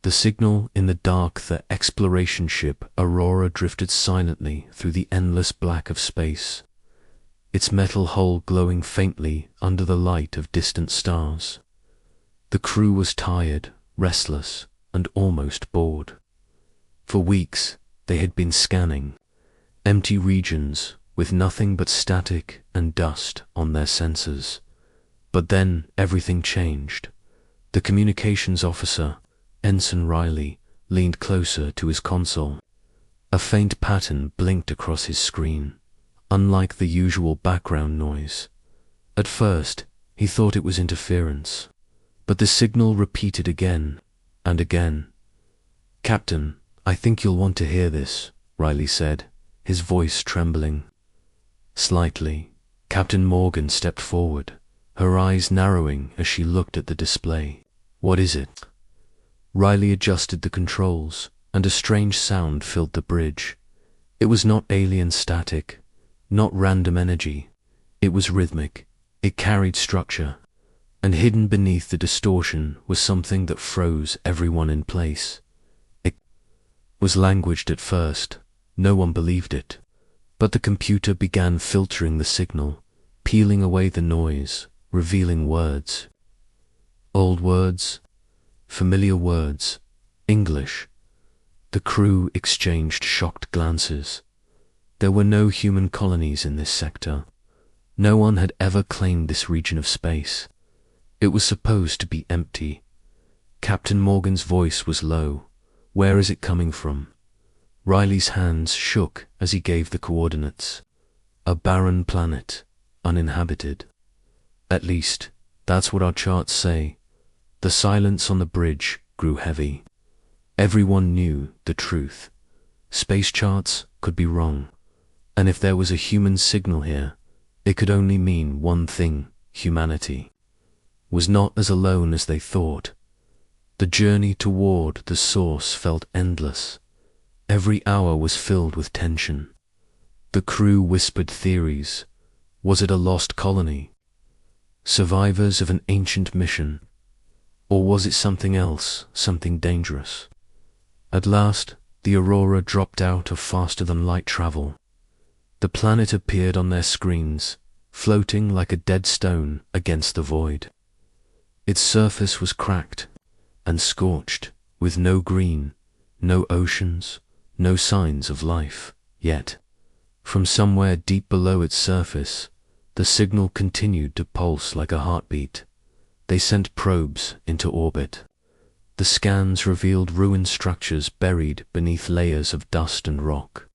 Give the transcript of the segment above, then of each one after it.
The signal in the dark, the exploration ship Aurora drifted silently through the endless black of space, its metal hull glowing faintly under the light of distant stars. The crew was tired, restless, and almost bored. For weeks they had been scanning empty regions with nothing but static and dust on their sensors. But then everything changed. The communications officer, Ensign Riley, leaned closer to his console. A faint pattern blinked across his screen, unlike the usual background noise. At first, he thought it was interference, but the signal repeated again and again. "Captain, I think you'll want to hear this," Riley said, his voice trembling. Slightly, Captain Morgan stepped forward, her eyes narrowing as she looked at the display. "What is it?" Riley adjusted the controls, and a strange sound filled the bridge. It was not alien static, not random energy. It was rhythmic. It carried structure. And hidden beneath the distortion was something that froze everyone in place. It was languaged at first. No one believed it. But the computer began filtering the signal, peeling away the noise, revealing words. Old words, familiar words, English. The crew exchanged shocked glances. There were no human colonies in this sector. No one had ever claimed this region of space. It was supposed to be empty. Captain Morgan's voice was low. "Where is it coming from?" Riley's hands shook as he gave the coordinates. "A barren planet, uninhabited. At least, that's what our charts say." The silence on the bridge grew heavy. Everyone knew the truth. Space charts could be wrong. And if there was a human signal here, it could only mean one thing: humanity was not as alone as they thought. The journey toward the source felt endless. Every hour was filled with tension. The crew whispered theories. Was it a lost colony? Survivors of an ancient mission? Or was it something else, something dangerous? At last, the Aurora dropped out of faster-than-light travel. The planet appeared on their screens, floating like a dead stone against the void. Its surface was cracked and scorched, with no green, no oceans, no signs of life. Yet, from somewhere deep below its surface, the signal continued to pulse like a heartbeat. They sent probes into orbit. The scans revealed ruined structures buried beneath layers of dust and rock.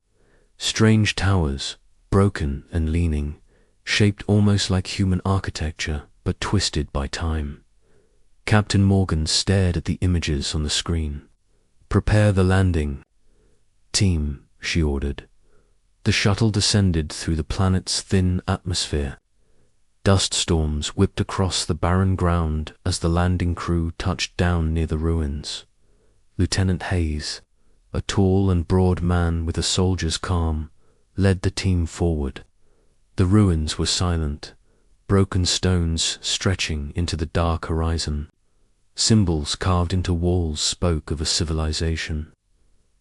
Strange towers, broken and leaning, shaped almost like human architecture, but twisted by time. Captain Morgan stared at the images on the screen. "Prepare the landing." "Team," she ordered. The shuttle descended through the planet's thin atmosphere. Dust storms whipped across the barren ground as the landing crew touched down near the ruins. Lieutenant Hayes, a tall and broad man with a soldier's calm, led the team forward. The ruins were silent, broken stones stretching into the dark horizon. Symbols carved into walls spoke of a civilization,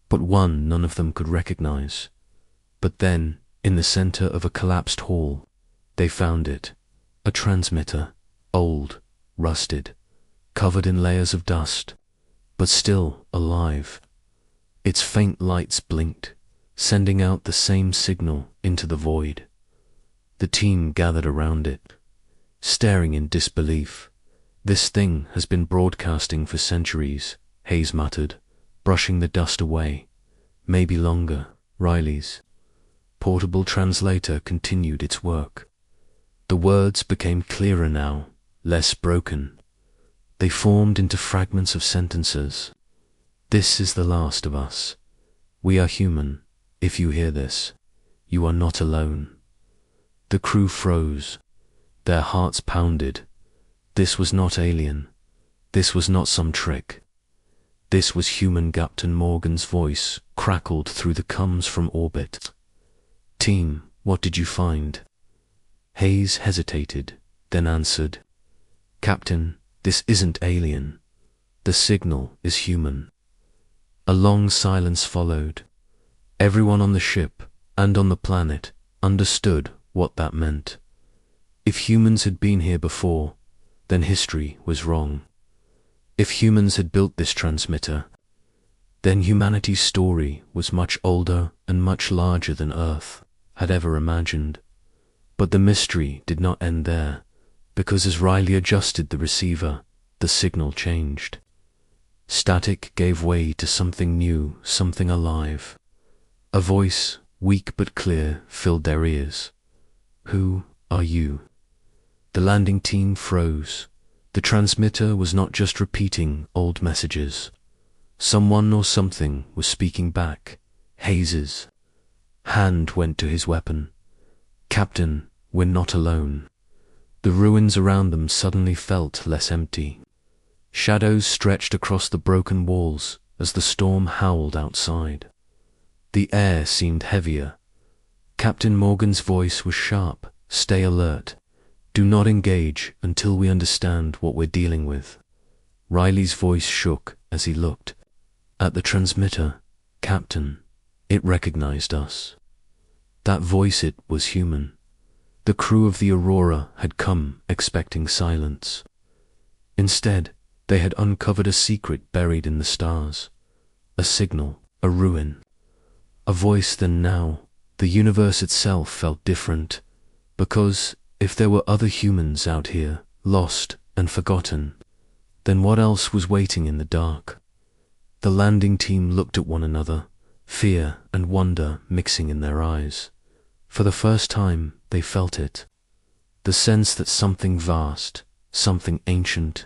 but one none of them could recognize. But then, in the center of a collapsed hall, they found it. A transmitter, old, rusted, covered in layers of dust, but still alive. Its faint lights blinked, sending out the same signal into the void. The team gathered around it, staring in disbelief. "This thing has been broadcasting for centuries," Hayes muttered, brushing the dust away. "Maybe longer." Riley's portable translator continued its work. The words became clearer now, less broken. They formed into fragments of sentences. "This is the last of us. We are human. If you hear this, you are not alone." The crew froze. Their hearts pounded. This was not alien. This was not some trick. This was human. Captain Morgan's voice crackled through the comms from orbit. "Team, what did you find?" Hayes hesitated, then answered, "Captain, this isn't alien. The signal is human." A long silence followed. Everyone on the ship and on the planet understood what that meant. If humans had been here before, then history was wrong. If humans had built this transmitter, then humanity's story was much older and much larger than Earth had ever imagined. But the mystery did not end there, because as Riley adjusted the receiver, the signal changed. Static gave way to something new, something alive. A voice, weak but clear, filled their ears. "Who are you?" The landing team froze. The transmitter was not just repeating old messages. Someone or something was speaking back. Hayes's hand went to his weapon. "Captain, we're not alone." The ruins around them suddenly felt less empty. Shadows stretched across the broken walls as the storm howled outside. The air seemed heavier. Captain Morgan's voice was sharp. "Stay alert. Do not engage until we understand what we're dealing with." Riley's voice shook as he looked at the transmitter. "Captain." It recognized us. That voice, it was human. The crew of the Aurora had come expecting silence. Instead, they had uncovered a secret buried in the stars. A signal, a ruin, a voice. Then now, the universe itself felt different, because if there were other humans out here, lost and forgotten, then what else was waiting in the dark? The landing team looked at one another, fear and wonder mixing in their eyes. For the first time, they felt it. The sense that something vast, something ancient,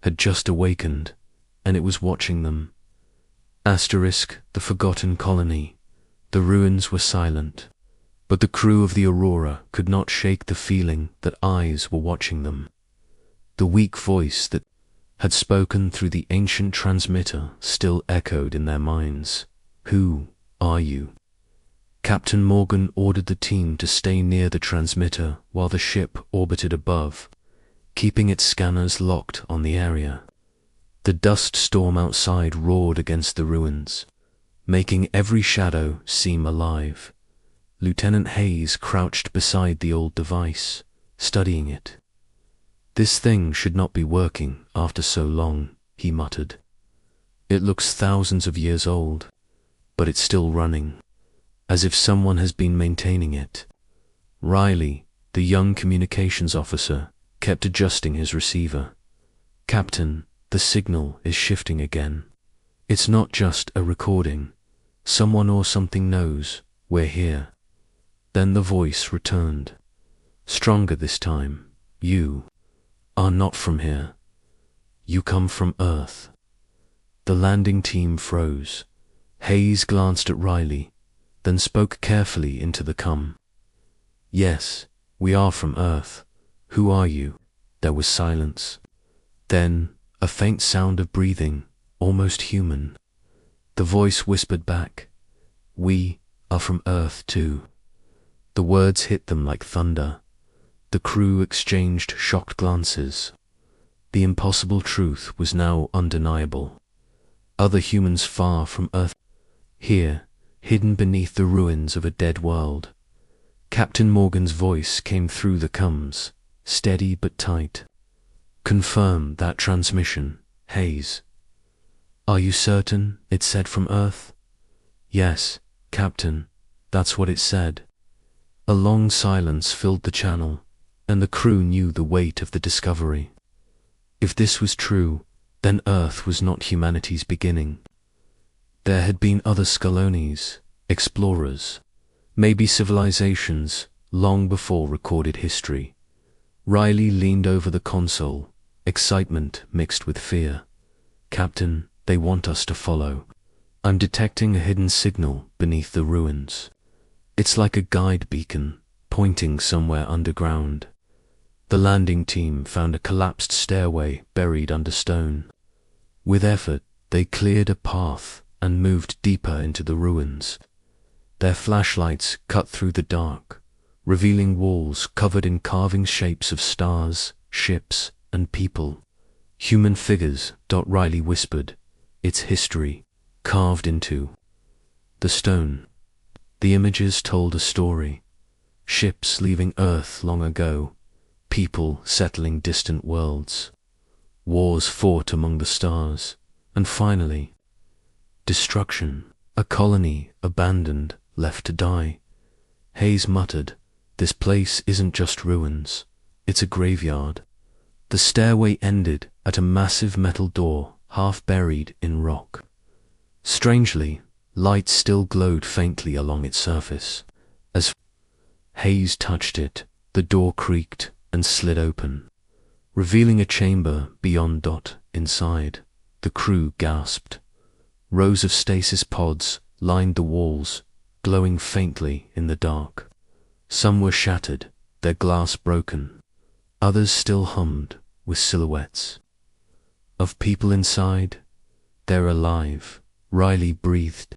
had just awakened, and it was watching them. The forgotten colony. The ruins were silent, but the crew of the Aurora could not shake the feeling that eyes were watching them. The weak voice that had spoken through the ancient transmitter still echoed in their minds. "Who are you?" Captain Morgan ordered the team to stay near the transmitter while the ship orbited above, keeping its scanners locked on the area. The dust storm outside roared against the ruins, making every shadow seem alive. Lieutenant Hayes crouched beside the old device, studying it. "This thing should not be working after so long," he muttered. "It looks thousands of years old, but it's still running, as if someone has been maintaining it." Riley, the young communications officer, kept adjusting his receiver. "Captain, the signal is shifting again. It's not just a recording. Someone or something knows we're here." Then the voice returned, stronger this time. "You are not from here. You come from Earth." The landing team froze. Hayes glanced at Riley, then spoke carefully into the com. "Yes, we are from Earth. Who are you?" There was silence. Then a faint sound of breathing, almost human. The voice whispered back, "We are from Earth too." The words hit them like thunder. The crew exchanged shocked glances. The impossible truth was now undeniable. Other humans far from Earth, here, hidden beneath the ruins of a dead world. Captain Morgan's voice came through the comms, steady but tight. "Confirm that transmission, Hayes." "Are you certain it said from Earth?" "Yes, Captain, that's what it said." A long silence filled the channel, and the crew knew the weight of the discovery. If this was true, then Earth was not humanity's beginning. There had been other Scalonies, explorers, maybe civilizations, long before recorded history. Riley leaned over the console, excitement mixed with fear. "Captain, they want us to follow. I'm detecting a hidden signal beneath the ruins. It's like a guide beacon, pointing somewhere underground." The landing team found a collapsed stairway buried under stone. With effort, they cleared a path and moved deeper into the ruins. Their flashlights cut through the dark, revealing walls covered in carving shapes of stars, ships, and people. "Human figures," Riley whispered. "It's history. carved into the stone. The images told a story. Ships leaving Earth long ago, people settling distant worlds, wars fought among the stars, and finally, destruction, a colony abandoned, left to die. Hayes muttered, "This place isn't just ruins, it's a graveyard." The stairway ended at a massive metal door, half buried in rock. Strangely, light still glowed faintly along its surface. As Hayes touched it, the door creaked and slid open, revealing a chamber beyond Dot inside. The crew gasped. Rows of stasis pods lined the walls, glowing faintly in the dark. Some were shattered, their glass broken. Others still hummed with silhouettes of people inside. "They're alive," Riley breathed.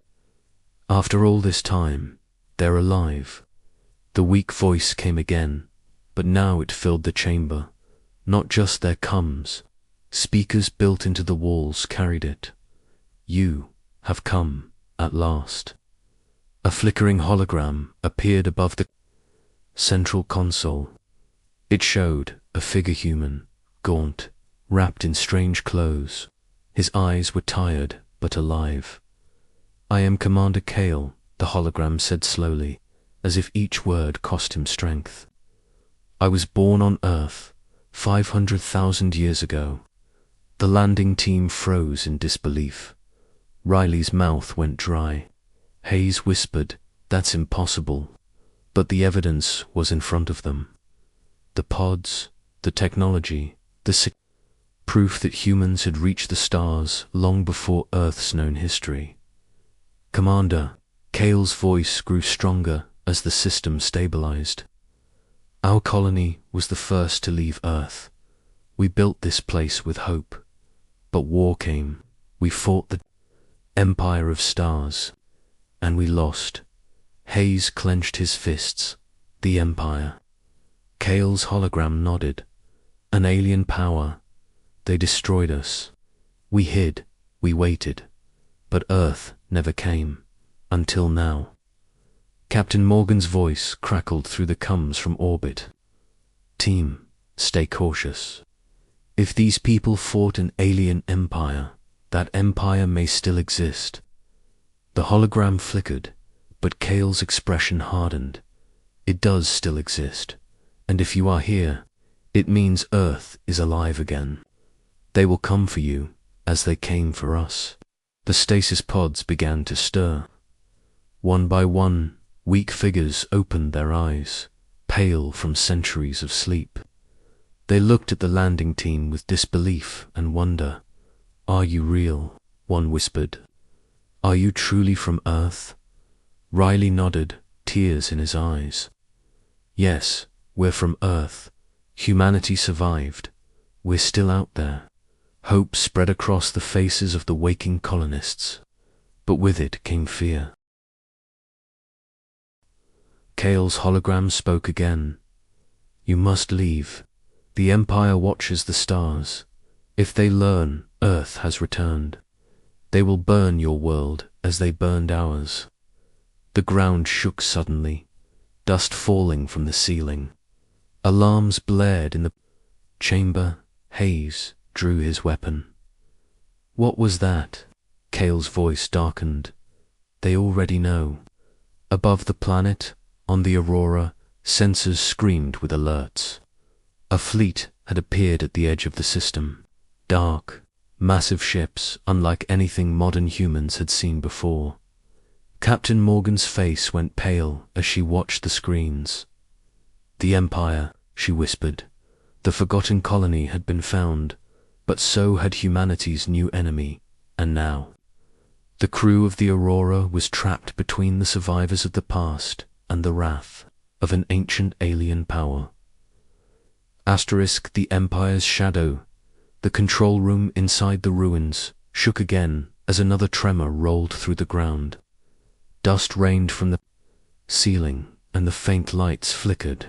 "After all this time, they're alive." The weak voice came again, but now it filled the chamber. Not just their comes. Speakers built into the walls carried it. "You have come, at last." A flickering hologram appeared above the central console. It showed a figure human, gaunt, wrapped in strange clothes. His eyes were tired but alive. "I am Commander Kale," the hologram said slowly, as if each word cost him strength. "I was born on Earth 500,000 years ago." The landing team froze in disbelief. Riley's mouth went dry. Hayes whispered, "That's impossible." But the evidence was in front of them. The pods, the technology, the proof that humans had reached the stars long before Earth's known history. "Commander," Kale's voice grew stronger as the system stabilized. "Our colony was the first to leave Earth. We built this place with hope. But war came. We fought the Empire of Stars. And we lost." Hayes clenched his fists. "The Empire." Kale's hologram nodded. "An alien power. They destroyed us. We hid. We waited. But Earth never came. Until now." Captain Morgan's voice crackled through the comms from orbit. "Team, stay cautious. If these people fought an alien empire, that empire may still exist." The hologram flickered, but Kale's expression hardened. "It does still exist, and if you are here, it means Earth is alive again. They will come for you, as they came for us." The stasis pods began to stir. One by one, weak figures opened their eyes, pale from centuries of sleep. They looked at the landing team with disbelief and wonder. "Are you real?" one whispered. "Are you truly from Earth?" Riley nodded, tears in his eyes. "Yes, we're from Earth. Humanity survived. We're still out there." Hope spread across the faces of the waking colonists, but with it came fear. Kale's hologram spoke again. "You must leave. The Empire watches the stars. If they learn Earth has returned, they will burn your world as they burned ours." The ground shook suddenly, dust falling from the ceiling. Alarms blared in the chamber. Hayes drew his weapon. "What was that?" Kale's voice darkened. "They already know." Above the planet, on the Aurora, sensors screamed with alerts. A fleet had appeared at the edge of the system. Dark, massive ships unlike anything modern humans had seen before. Captain Morgan's face went pale as she watched the screens. "The Empire," she whispered. "The forgotten colony had been found, but so had humanity's new enemy, and now." The crew of the Aurora was trapped between the survivors of the past and the wrath of an ancient alien power. The Empire's shadow. The control room inside the ruins shook again as another tremor rolled through the ground. Dust rained from the ceiling and the faint lights flickered.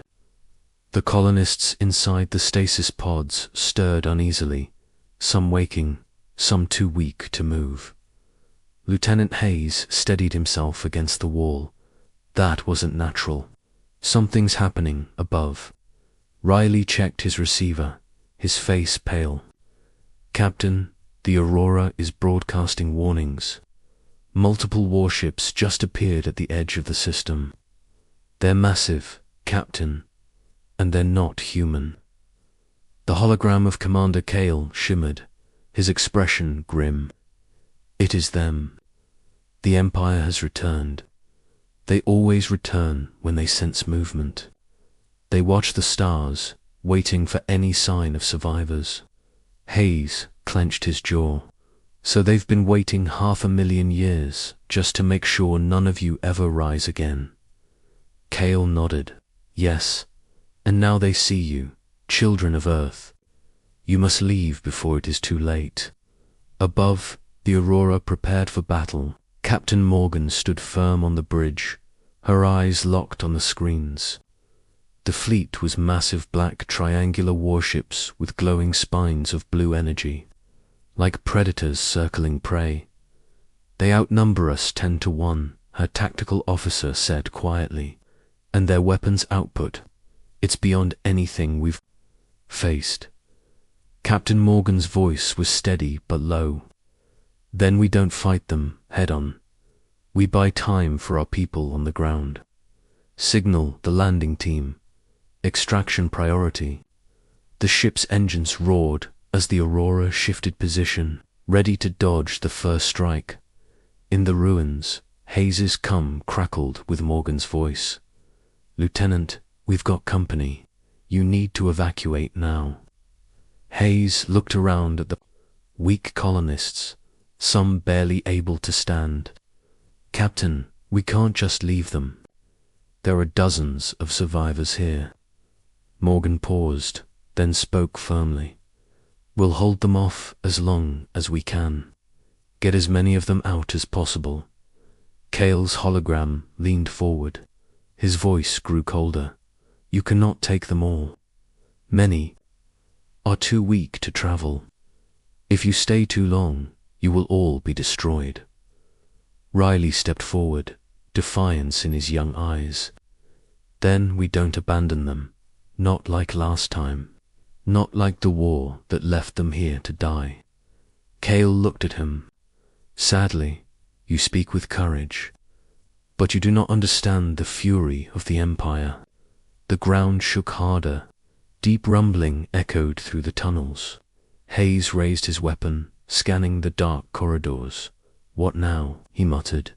The colonists inside the stasis pods stirred uneasily, some waking, some too weak to move. Lieutenant Hayes steadied himself against the wall. That wasn't natural. Something's happening above. Riley checked his receiver, his face pale. Captain, the Aurora is broadcasting warnings. Multiple warships just appeared at the edge of the system. They're massive, Captain, and they're not human. The hologram of Commander Cale shimmered, his expression grim. It is them. The Empire has returned. They always return when they sense movement. They watch the stars, waiting for any sign of survivors. Hayes clenched his jaw. So they've been waiting 500,000 years just to make sure none of you ever rise again. Cale nodded. Yes, and now they see you, children of Earth. You must leave before it is too late. Above, the Aurora prepared for battle. Captain Morgan stood firm on the bridge, her eyes locked on the screens. The fleet was massive black triangular warships with glowing spines of blue energy, like predators circling prey. They outnumber us 10-1, her tactical officer said quietly, and their weapons output, it's beyond anything we've faced. Captain Morgan's voice was steady but low. Then we don't fight them head on. We buy time for our people on the ground. Signal the landing team. Extraction priority. The ship's engines roared as the Aurora shifted position, ready to dodge the first strike. In the ruins, Hayes's cum crackled with Morgan's voice. Lieutenant, we've got company. You need to evacuate now. Hayes looked around at the weak colonists, some barely able to stand. Captain, we can't just leave them. There are dozens of survivors here. Morgan paused, then spoke firmly. We'll hold them off as long as we can. Get as many of them out as possible. Cale's hologram leaned forward. His voice grew colder. You cannot take them all. Many are too weak to travel. If you stay too long, you will all be destroyed. Riley stepped forward, defiance in his young eyes. Then we don't abandon them. Not like last time. Not like the war that left them here to die. Cale looked at him. Sadly, you speak with courage, but you do not understand the fury of the Empire. The ground shook harder. Deep rumbling echoed through the tunnels. Hayes raised his weapon, scanning the dark corridors. What now? He muttered.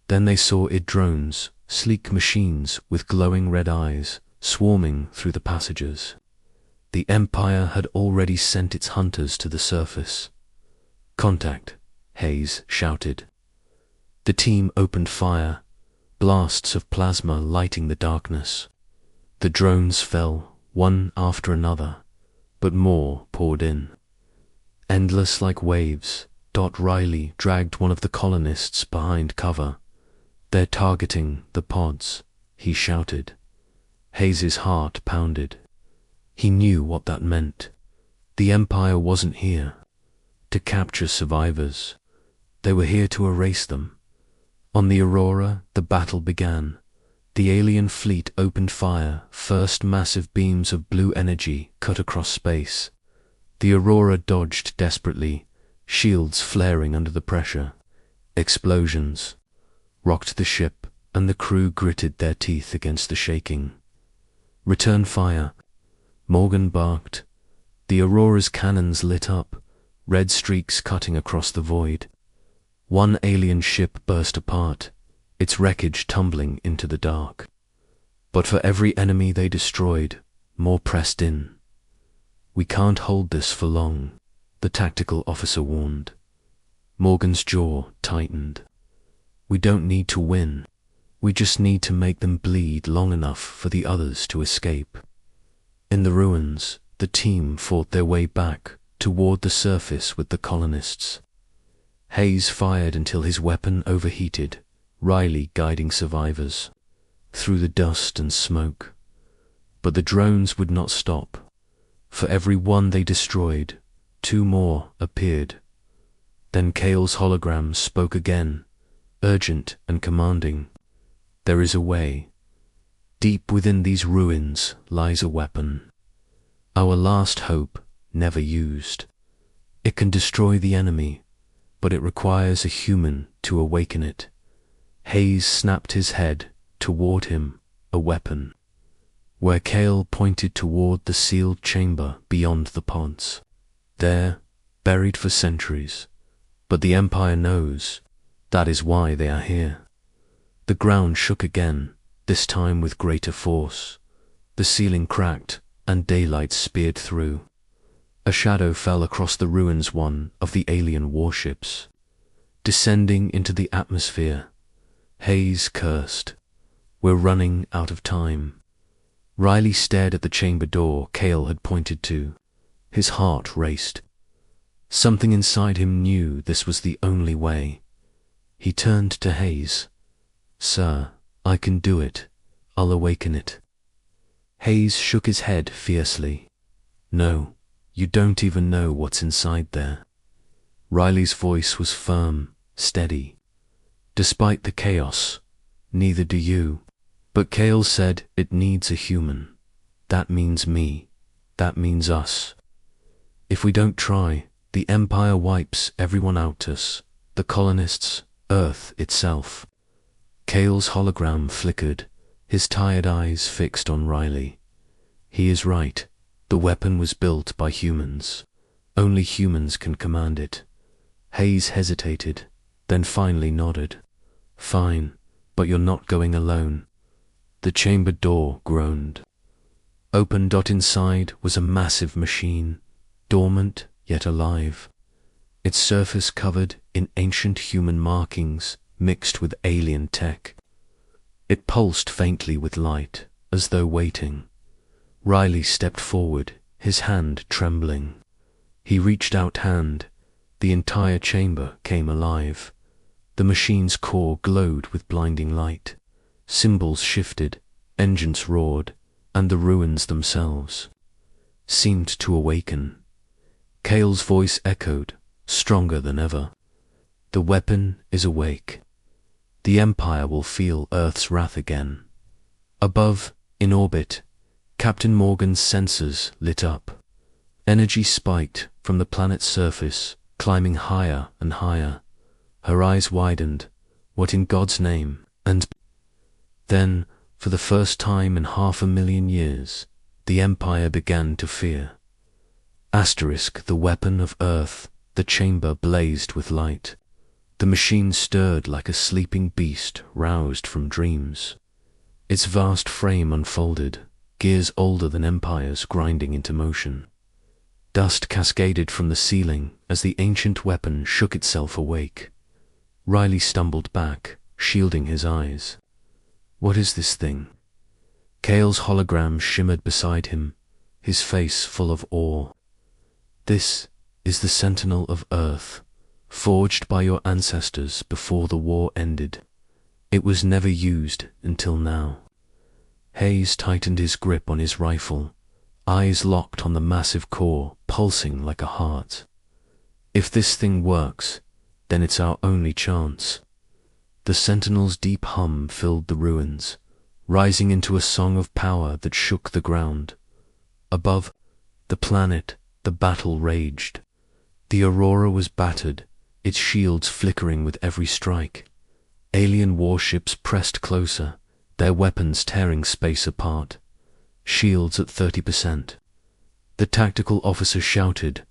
Then they saw id drones, sleek machines with glowing red eyes, swarming through the passages. The Empire had already sent its hunters to the surface. Contact, Hayes shouted. The team opened fire, blasts of plasma lighting the darkness. The drones fell, one after another, but more poured in. Endless like waves, Riley dragged one of the colonists behind cover. They're targeting the pods, he shouted. Hayes's heart pounded. He knew what that meant. The Empire wasn't here to capture survivors. They were here to erase them. On the Aurora, the battle began. The alien fleet opened fire. First massive beams of blue energy cut across space. The Aurora dodged desperately, shields flaring under the pressure. Explosions rocked the ship, and the crew gritted their teeth against the shaking. Return fire, Morgan barked. The Aurora's cannons lit up, red streaks cutting across the void. One alien ship burst apart, its wreckage tumbling into the dark. But for every enemy they destroyed, more pressed in. We can't hold this for long, the tactical officer warned. Morgan's jaw tightened. We don't need to win. We just need to make them bleed long enough for the others to escape. In the ruins, the team fought their way back toward the surface with the colonists. Hayes fired until his weapon overheated, Riley guiding survivors through the dust and smoke. But the drones would not stop. For every one they destroyed, two more appeared. Then Kale's hologram spoke again, urgent and commanding. There is a way. Deep within these ruins lies a weapon. Our last hope, never used. It can destroy the enemy, but it requires a human to awaken it. Hayes snapped his head toward him, a weapon, where Kale pointed toward the sealed chamber beyond the pods. There, buried for centuries. But the Empire knows. That is why they are here. The ground shook again, this time with greater force. The ceiling cracked, and daylight speared through. A shadow fell across the ruins, one of the alien warships. Descending into the atmosphere, Hayes cursed. We're running out of time. Riley stared at the chamber door Kale had pointed to. His heart raced. Something inside him knew this was the only way. He turned to Hayes. Sir, I can do it. I'll awaken it. Hayes shook his head fiercely. No, you don't even know what's inside there. Riley's voice was firm, steady. Despite the chaos, neither do you. But Kale said it needs a human. That means me. That means us. If we don't try, the Empire wipes everyone out us, the colonists, Earth itself. Kale's hologram flickered, his tired eyes fixed on Riley. He is right. The weapon was built by humans. Only humans can command it. Hayes hesitated, then finally nodded. Fine, but you're not going alone. The chamber door groaned. Open. Inside was a massive machine, dormant yet alive. Its surface covered in ancient human markings mixed with alien tech. It pulsed faintly with light, as though waiting. Riley stepped forward, his hand trembling. He reached out hand. The entire chamber came alive. The machine's core glowed with blinding light. Symbols shifted, engines roared, and the ruins themselves seemed to awaken. Kale's voice echoed, stronger than ever. The weapon is awake. The Empire will feel Earth's wrath again. Above, in orbit, Captain Morgan's sensors lit up. Energy spiked from the planet's surface, climbing higher and higher. Her eyes widened. What in God's name? And then, for the first time in 500,000 years, the Empire began to fear. The weapon of Earth, the chamber blazed with light. The machine stirred like a sleeping beast roused from dreams. Its vast frame unfolded, gears older than empires grinding into motion. Dust cascaded from the ceiling as the ancient weapon shook itself awake. Riley stumbled back, shielding his eyes. What is this thing? Kale's hologram shimmered beside him, his face full of awe. This is the Sentinel of Earth, forged by your ancestors before the war ended. It was never used until now. Hayes tightened his grip on his rifle, eyes locked on the massive core, pulsing like a heart. If this thing works, then it's our only chance. The Sentinel's deep hum filled the ruins, rising into a song of power that shook the ground. Above the planet, the battle raged. The Aurora was battered, its shields flickering with every strike. Alien warships pressed closer, their weapons tearing space apart. Shields at 30%. The tactical officer shouted.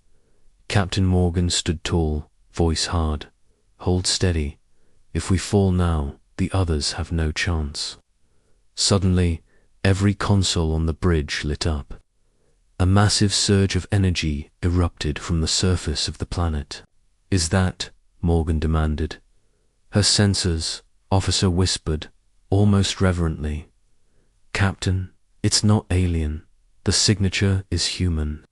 Captain Morgan stood tall, voice hard. Hold steady. If we fall now, the others have no chance. Suddenly, every console on the bridge lit up. A massive surge of energy erupted from the surface of the planet. Is that? Morgan demanded. Her sensors, officer whispered, almost reverently. Captain, it's not alien. The signature is human.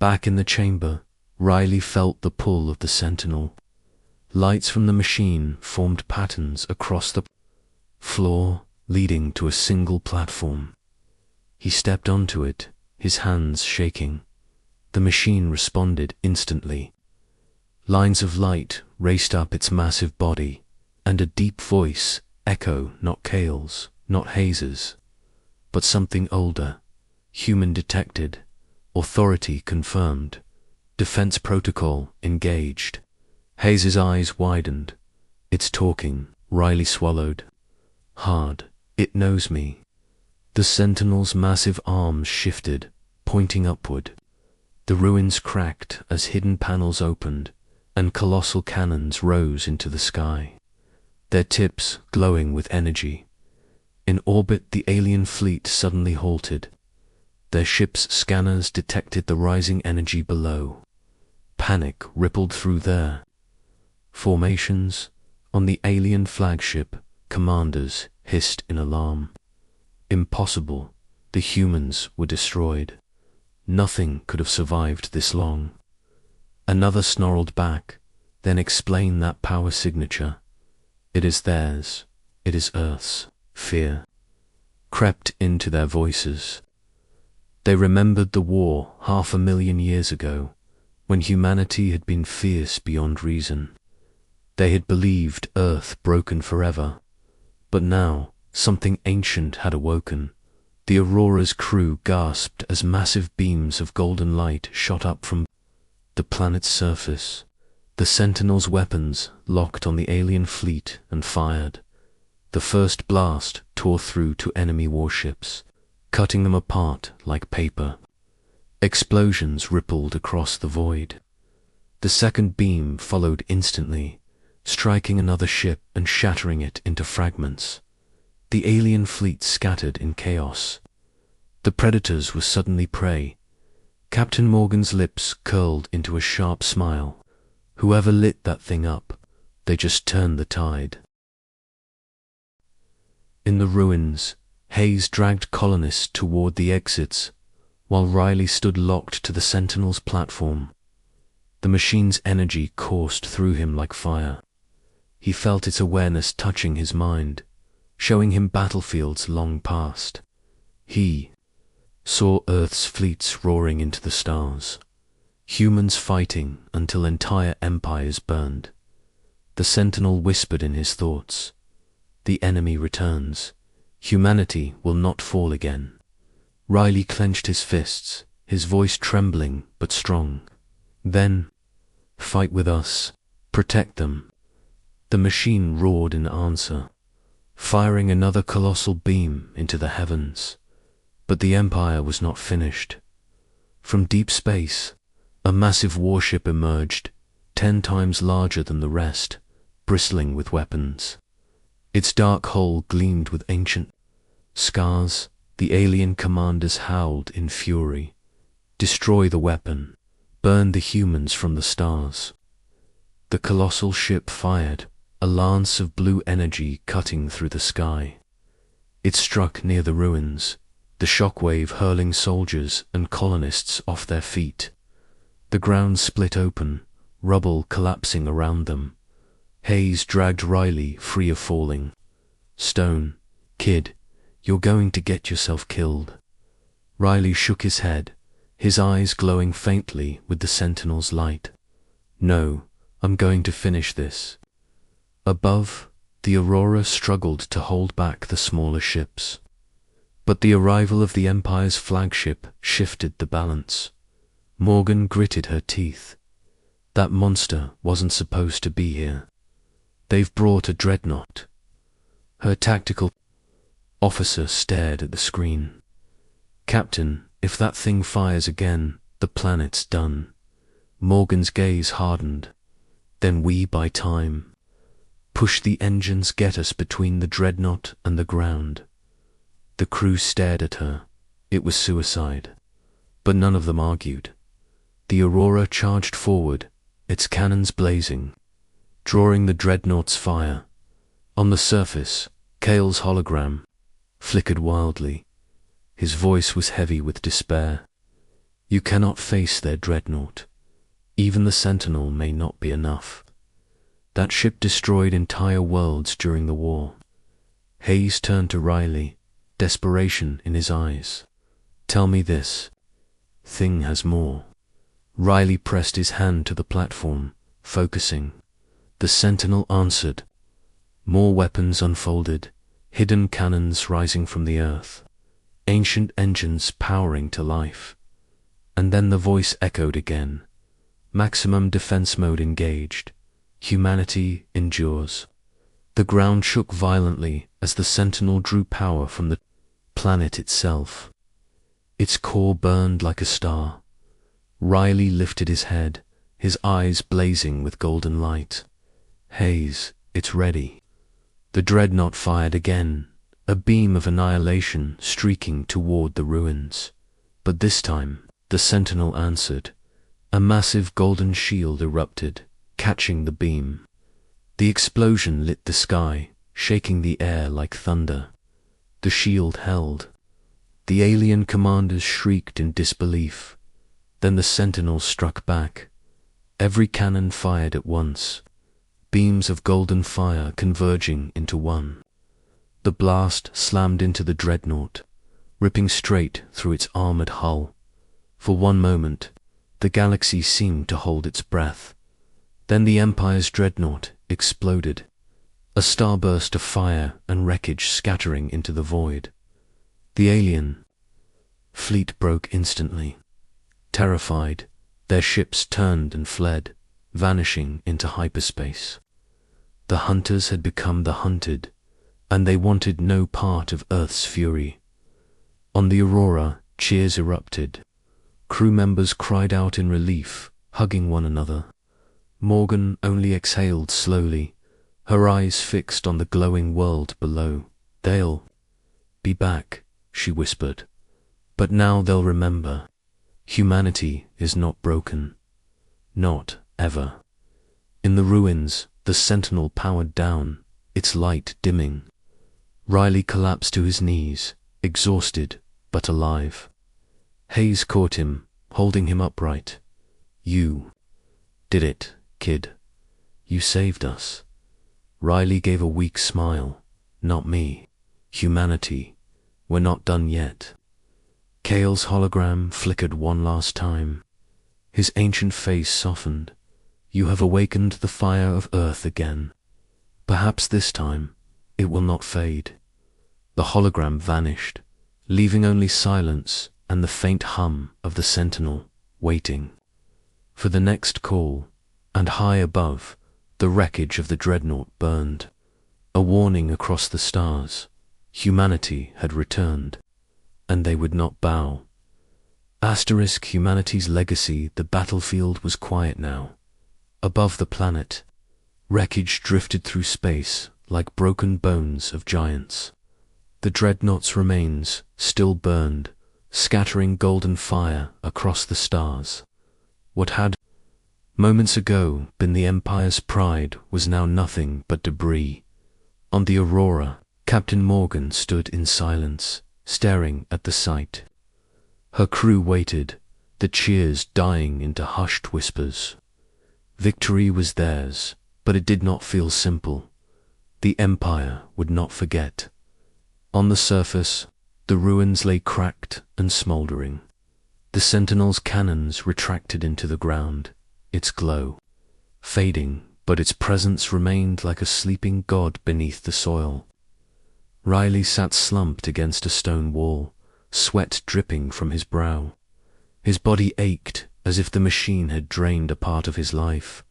Back in the chamber, Riley felt the pull of the Sentinel. Lights from the machine formed patterns across the floor, leading to a single platform. He stepped onto it, his hands shaking. The machine responded instantly. Lines of light raced up its massive body, and a deep voice echo, not Kale's, not Hayes's, but something older, human detected, authority confirmed, defense protocol engaged. Hayes's eyes widened. It's talking, Riley swallowed. Hard. It knows me. The Sentinel's massive arms shifted, pointing upward. The ruins cracked as hidden panels opened, and colossal cannons rose into the sky, their tips glowing with energy. In orbit, the alien fleet suddenly halted. Their ship's scanners detected the rising energy below. Panic rippled through their formations. On the alien flagship, commanders hissed in alarm. Impossible. The humans were destroyed. Nothing could have survived this long. Another snarled back, then explain that power signature. It is theirs. It is Earth's. Fear crept into their voices. They remembered the war 500,000 years ago, when humanity had been fierce beyond reason. They had believed Earth broken forever. But now, something ancient had awoken. The Aurora's crew gasped as massive beams of golden light shot up from the planet's surface. The Sentinel's weapons locked on the alien fleet and fired. The first blast tore through to enemy warships, cutting them apart like paper. Explosions rippled across the void. The second beam followed instantly, striking another ship and shattering it into fragments. The alien fleet scattered in chaos. The predators were suddenly prey. Captain Morgan's lips curled into a sharp smile. Whoever lit that thing up, they just turned the tide. In the ruins, Hayes dragged colonists toward the exits, while Riley stood locked to the Sentinel's platform. The machine's energy coursed through him like fire. He felt its awareness touching his mind, showing him battlefields long past. He saw Earth's fleets roaring into the stars, humans fighting until entire empires burned. The Sentinel whispered in his thoughts, "The enemy returns. Humanity will not fall again." Riley clenched his fists, his voice trembling but strong. "Then, fight with us. Protect them." The machine roared in answer, firing another colossal beam into the heavens. But the Empire was not finished. From deep space, a massive warship emerged, 10 times larger than the rest, bristling with weapons. Its dark hull gleamed with ancient scars. The alien commanders howled in fury. "Destroy the weapon. Burn the humans from the stars." The colossal ship fired, a lance of blue energy cutting through the sky. It struck near the ruins, the shockwave hurling soldiers and colonists off their feet. The ground split open, rubble collapsing around them. Hayes dragged Riley free of falling. "Stone, kid, you're going to get yourself killed." Riley shook his head, his eyes glowing faintly with the Sentinel's light. "No, I'm going to finish this." Above, the Aurora struggled to hold back the smaller ships. But the arrival of the Empire's flagship shifted the balance. Morgan gritted her teeth. That monster wasn't supposed to be here. They've brought a dreadnought. Her tactical officer stared at the screen. "Captain, if that thing fires again, the planet's done." Morgan's gaze hardened. "Then we buy time. Push the engines, get us between the dreadnought and the ground." The crew stared at her. It was suicide. But none of them argued. The Aurora charged forward, its cannons blazing, drawing the dreadnought's fire. On the surface, Kale's hologram flickered wildly. His voice was heavy with despair. "You cannot face their dreadnought. Even the Sentinel may not be enough." That ship destroyed entire worlds during the war. Hayes turned to Riley, desperation in his eyes. "Tell me this thing has more." Riley pressed his hand to the platform, focusing. The sentinel answered. More weapons unfolded, hidden cannons rising from the earth, ancient engines powering to life. And then the voice echoed again. Maximum defense mode engaged. Humanity endures. The ground shook violently as the sentinel drew power from the planet itself. Its core burned like a star. Riley lifted his head, his eyes blazing with golden light. Hayes, it's ready. The dreadnought fired again, a beam of annihilation streaking toward the ruins. But this time, the sentinel answered. A massive golden shield erupted, catching the beam. The explosion lit the sky, shaking the air like thunder. The shield held. The alien commanders shrieked in disbelief. Then the sentinel struck back. Every cannon fired at once, beams of golden fire converging into one. The blast slammed into the dreadnought, ripping straight through its armored hull. For one moment, the galaxy seemed to hold its breath. Then the Empire's dreadnought exploded, a starburst of fire and wreckage scattering into the void. The alien fleet broke instantly. Terrified, their ships turned and fled, vanishing into hyperspace. The hunters had become the hunted, and they wanted no part of Earth's fury. On the Aurora, cheers erupted. Crew members cried out in relief, hugging one another. Morgan only exhaled slowly, her eyes fixed on the glowing world below. They'll be back, she whispered. But now they'll remember. Humanity is not broken. Not ever. In the ruins, the sentinel powered down, its light dimming. Riley collapsed to his knees, exhausted but alive. Hayes caught him, holding him upright. You did it, kid. You saved us. Riley gave a weak smile. Not me. Humanity. We're not done yet. Cale's hologram flickered one last time. His ancient face softened. You have awakened the fire of Earth again. Perhaps this time it will not fade. The hologram vanished, leaving only silence and the faint hum of the sentinel waiting for the next call. And high above, the wreckage of the dreadnought burned, a warning across the stars. Humanity had returned, and they would not bow. Asterisk humanity's legacy. The battlefield was quiet now. Above the planet, wreckage drifted through space like broken bones of giants. The dreadnought's remains still burned, scattering golden fire across the stars. What had moments ago been the Empire's pride was now nothing but debris. On the Aurora, Captain Morgan stood in silence, staring at the sight. Her crew waited, the cheers dying into hushed whispers. Victory was theirs, but it did not feel simple. The Empire would not forget. On the surface, the ruins lay cracked and smoldering. The Sentinel's cannons retracted into the ground, its glow fading, but its presence remained like a sleeping god beneath the soil. Riley sat slumped against a stone wall, sweat dripping from his brow. His body ached as if the machine had drained a part of his life.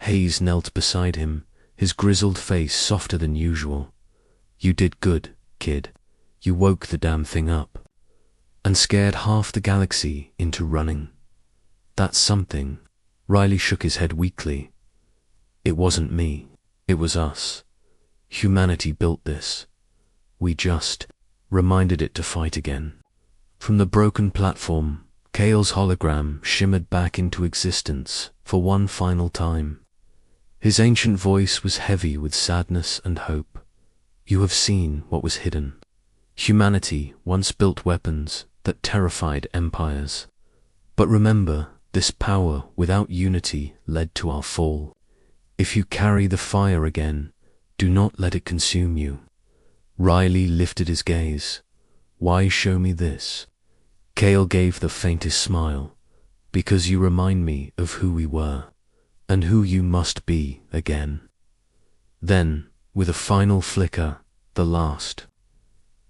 Hayes knelt beside him, his grizzled face softer than usual. You did good, kid. You woke the damn thing up and scared half the galaxy into running. That's something. Riley shook his head weakly. It wasn't me. It was us. Humanity built this. We just reminded it to fight again. From the broken platform, Cale's hologram shimmered back into existence for one final time. His ancient voice was heavy with sadness and hope. You have seen what was hidden. Humanity once built weapons that terrified empires. But remember, this power without unity led to our fall. If you carry the fire again, do not let it consume you. Riley lifted his gaze. Why show me this? Cale gave the faintest smile. Because you remind me of who we were. and who you must be again. Then, with a final flicker, the last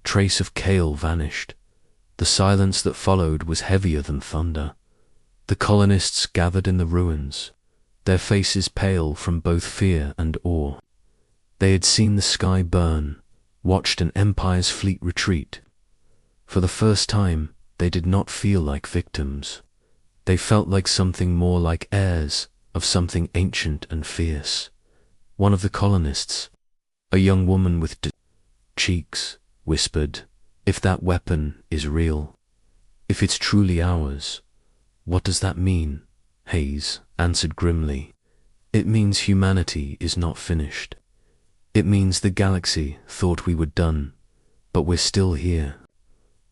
trace of Kale vanished. The silence that followed was heavier than thunder. The colonists gathered in the ruins, their faces pale from both fear and awe. They had seen the sky burn, watched an empire's fleet retreat. For the first time, they did not feel like victims. They felt like something more, like heirs of something ancient and fierce. One of the colonists, a young woman with cheeks, whispered, "If that weapon is real, if it's truly ours, what does that mean?" Hayes answered grimly, "It means humanity is not finished. It means the galaxy thought we were done, but we're still here."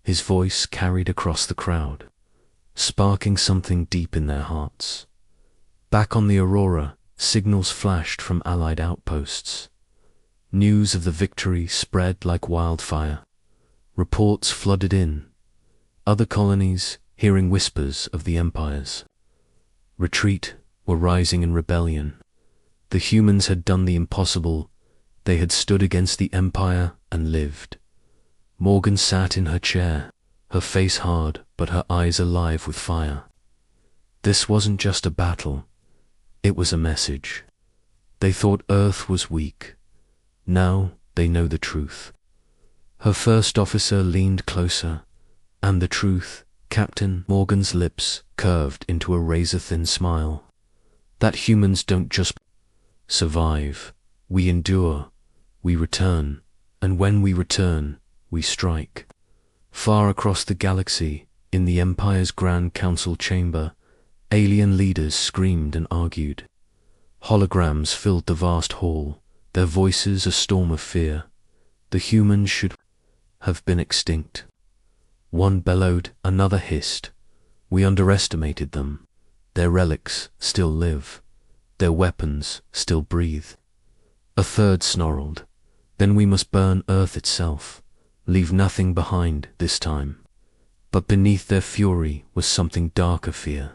His voice carried across the crowd, sparking something deep in their hearts. Back on the Aurora, signals flashed from Allied outposts. News of the victory spread like wildfire. Reports flooded in. Other colonies, hearing whispers of the Empire's retreat, were rising in rebellion. The humans had done the impossible. They had stood against the Empire and lived. Morgan sat in her chair, her face hard but her eyes alive with fire. This wasn't just a battle. It was a message. They thought Earth was weak. Now they know the truth. Her first officer leaned closer, and the truth, Captain Morgan's lips curved into a razor-thin smile. That humans don't just survive. We endure. We return. And when we return, we strike. Far across the galaxy, in the Empire's Grand Council chamber, alien leaders screamed and argued. Holograms filled the vast hall, their voices a storm of fear. The humans should have been extinct. One bellowed, another hissed. We underestimated them. Their relics still live. Their weapons still breathe. A third snarled, then we must burn Earth itself. Leave nothing behind this time. But beneath their fury was something darker fear.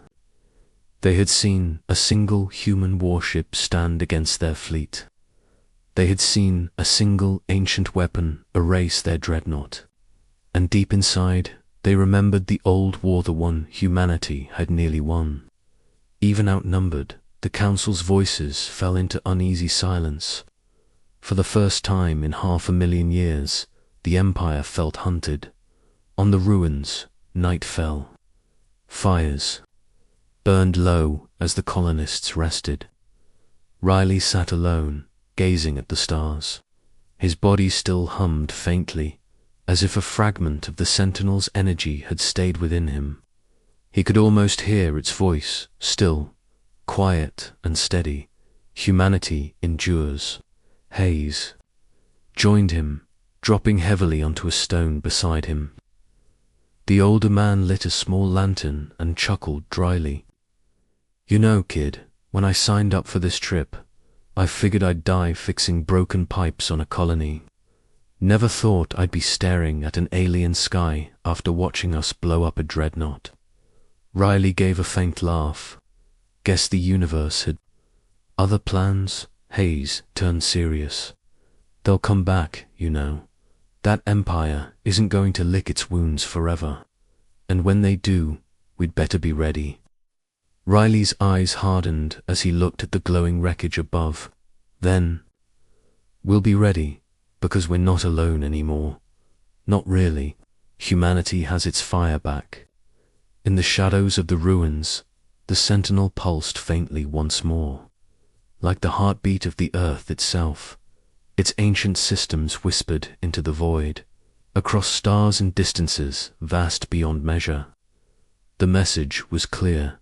They had seen a single human warship stand against their fleet. They had seen a single ancient weapon erase their dreadnought. And deep inside, they remembered the old war, the one humanity had nearly won. Even outnumbered, the Council's voices fell into uneasy silence. For the first time in 500,000 years, the Empire felt hunted. On the ruins, night fell. Fires burned low as the colonists rested. Riley sat alone, gazing at the stars. His body still hummed faintly, as if a fragment of the Sentinel's energy had stayed within him. He could almost hear its voice, still, quiet and steady. Humanity endures. Hayes joined him, dropping heavily onto a stone beside him. The older man lit a small lantern and chuckled dryly. "You know, kid, when I signed up for this trip, I figured I'd die fixing broken pipes on a colony. Never thought I'd be staring at an alien sky after watching us blow up a dreadnought." Riley gave a faint laugh. "Guess the universe had other plans?" Hayes turned serious. "They'll come back, you know. That Empire isn't going to lick its wounds forever. And when they do, we'd better be ready." Riley's eyes hardened as he looked at the glowing wreckage above. "Then, we'll be ready, because we're not alone anymore." "Not really. Humanity has its fire back." In the shadows of the ruins, the Sentinel pulsed faintly once more. Like the heartbeat of the Earth itself, its ancient systems whispered into the void, across stars and distances vast beyond measure. The message was clear.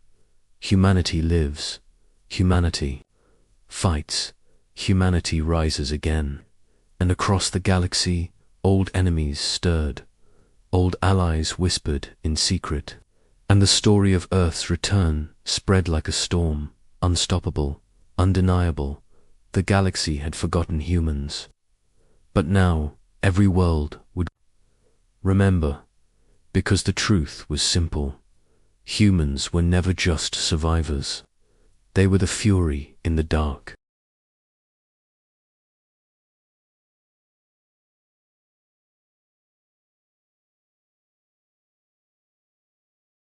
Humanity lives. Humanity fights. Humanity rises again. And across the galaxy, old enemies stirred. Old allies whispered in secret. And the story of Earth's return spread like a storm, unstoppable, undeniable. The galaxy had forgotten humans. But now, every world would remember, because the truth was simple. Humans were never just survivors. They were the fury in the dark.